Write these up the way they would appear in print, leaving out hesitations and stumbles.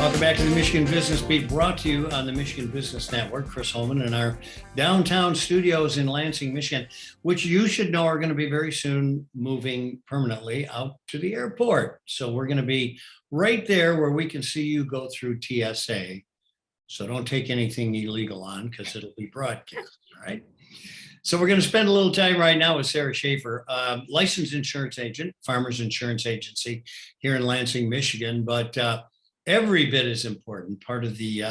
Welcome back to the Michigan Business Beat, brought to you on the Michigan Business Network. Chris Holman in our downtown studios in Lansing, Michigan, which you should know are going to be very soon moving permanently out to the airport. So we're going to be right there where we can see you go through TSA. So don't take anything illegal on because it'll be broadcast, all right? So we're going to spend a little time right now with Sarah Schafer, licensed insurance agent, Farmers Insurance Agency here in Lansing, Michigan, but every bit as important, part of the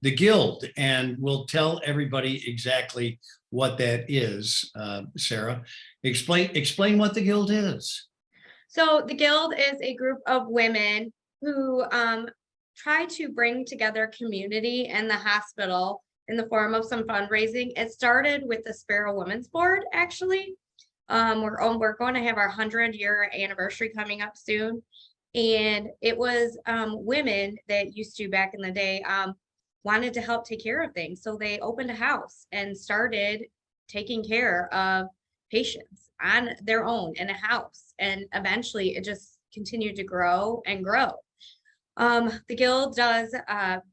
Guild, and we'll tell everybody exactly what that is. Sarah, explain what the Guild is. So the Guild is a group of women who try to bring together community and the hospital in the form of some fundraising. It started with the Sparrow Women's Board, actually. We're going to have our 100-year anniversary coming up soon. And it was women that used to, back in the day, wanted to help take care of things. So they opened a house and started taking care of patients on their own in a house. And eventually it just continued to grow and grow. The Guild does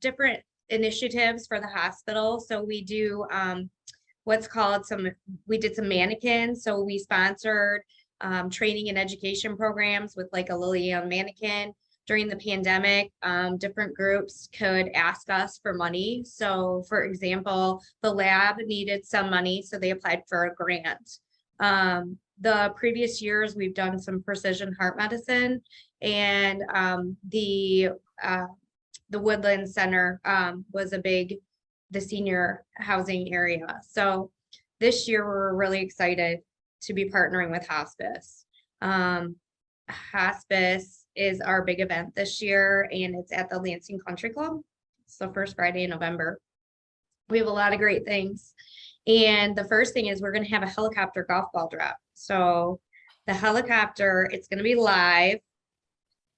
different initiatives for the hospital. So we do we did some mannequins. So we sponsored training and education programs with like a Lily Young mannequin. During the pandemic, different groups could ask us for money. So for example, the lab needed some money, so they applied for a grant. The previous years, we've done some precision heart medicine, and the Woodland Center was the senior housing area. So this year we're really excited to be partnering with hospice. Hospice is our big event this year, and it's at the Lansing Country Club. It's the first Friday in November. We have a lot of great things. And the first thing is we're going to have a helicopter golf ball drop. So the helicopter, it's going to be live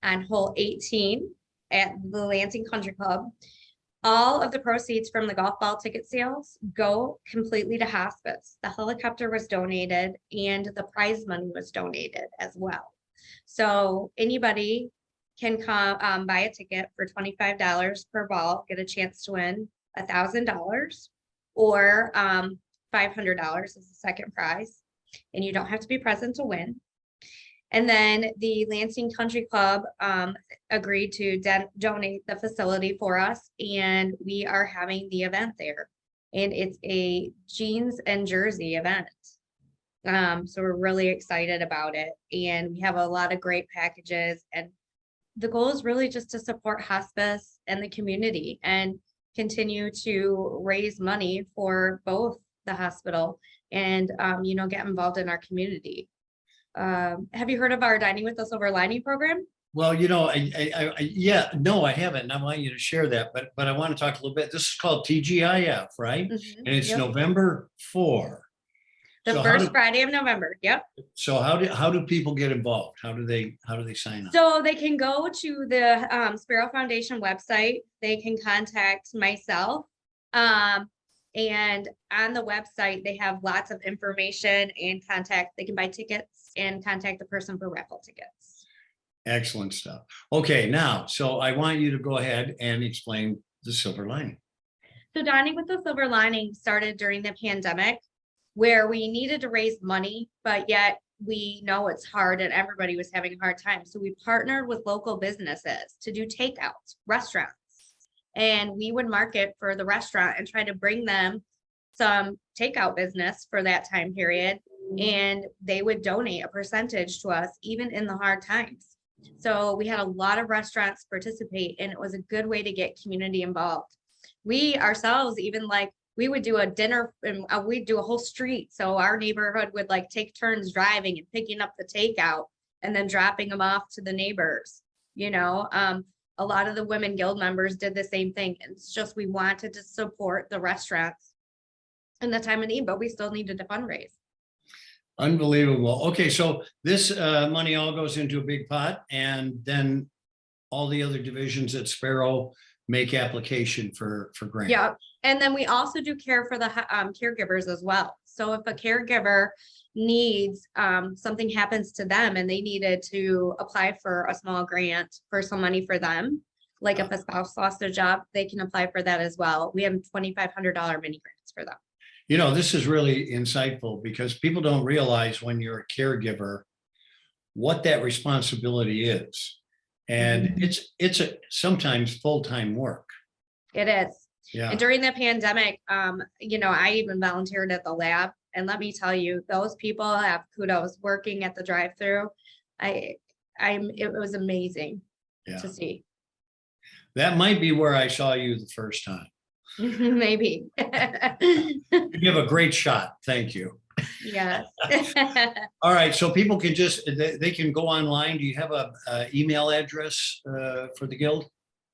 on hole 18 at the Lansing Country Club. All of the proceeds from the golf ball ticket sales go completely to hospice. The helicopter was donated and the prize money was donated as well. So anybody can come buy a ticket for $25 per ball, get a chance to win $1,000, or $500 is the second prize. And you don't have to be present to win. And then the Lansing Country Club agreed to donate the facility for us, and we are having the event there. And it's a jeans and jersey event. So we're really excited about it. And we have a lot of great packages. And the goal is really just to support hospice and the community and continue to raise money for both the hospital and, get involved in our community. Have you heard of our Dining with a Silver Lining program? Well, I haven't, and I want you to share that, but I want to talk a little bit. This is called TGIF, right? Mm-hmm. And it's Yep. November 4. The first Friday of November. Yep. So how do people get involved? How do they sign up? So they can go to the Sparrow Foundation website. They can contact myself. And on the website, they have lots of information and contact. They can buy tickets and contact the person for raffle tickets. Excellent stuff. Okay, now, so I want you to go ahead and explain the silver lining. So Dining with the Silver Lining started during the pandemic, where we needed to raise money, but yet we know it's hard and everybody was having a hard time. So we partnered with local businesses to do takeouts, restaurants. And we would market for the restaurant and try to bring them some takeout business for that time period. And they would donate a percentage to us, even in the hard times. So we had a lot of restaurants participate, and it was a good way to get community involved. We ourselves, even we would do a dinner and we'd do a whole street. So our neighborhood would take turns driving and picking up the takeout and then dropping them off to the neighbors. A lot of the Women Guild members did the same thing. It's just we wanted to support the restaurants in the time of need, but we still needed to fundraise. Unbelievable. Okay, so this money all goes into a big pot, and then all the other divisions at Sparrow make application for grants. Yeah, and then we also do care for the caregivers as well. So if a caregiver needs something happens to them and they needed to apply for a small grant for some money for them, Like if a spouse lost a job, they can apply for that as well. We have $2,500 mini grants for them. You know, this is really insightful because people don't realize when you're a caregiver what that responsibility is. And it's a sometimes full-time work. It is. Yeah. And during the pandemic, you know, I even volunteered at the lab. And let me tell you, those people have kudos working at the drive-through. It was amazing to see. That might be where I saw you the first time. Maybe. You give a great shot. Thank you. Yes. All right. So people can just, they can go online. Do you have a email address for the Guild?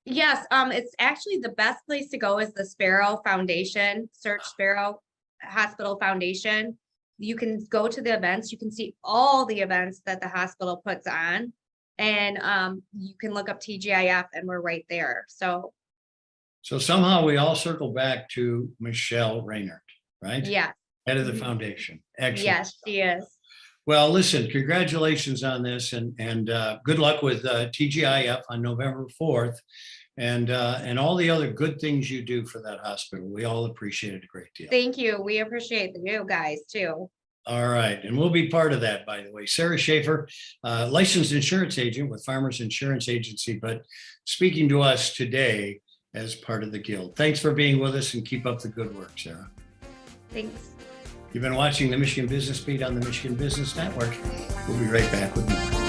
Yes. It's actually the best place to go is the Sparrow Foundation. Search Sparrow Hospital Foundation. You can go to the events. You can see all the events that the hospital puts on. And you can look up TGIF and we're right there. So somehow we all circle back to Michelle Raynard, right? Yeah. Head of the foundation. Excellent. Yes, she is. Well, listen, congratulations on this and good luck with TGIF on November 4th and all the other good things you do for that hospital. We all appreciate it a great deal. Thank you. We appreciate you guys too. All right. And we'll be part of that, by the way. Sarah Schafer, licensed insurance agent with Farmers Insurance Agency, but speaking to us today as part of the Guild. Thanks for being with us and keep up the good work, Sarah. Thanks. You've been watching the Michigan Business Beat on the Michigan Business Network. We'll be right back with more.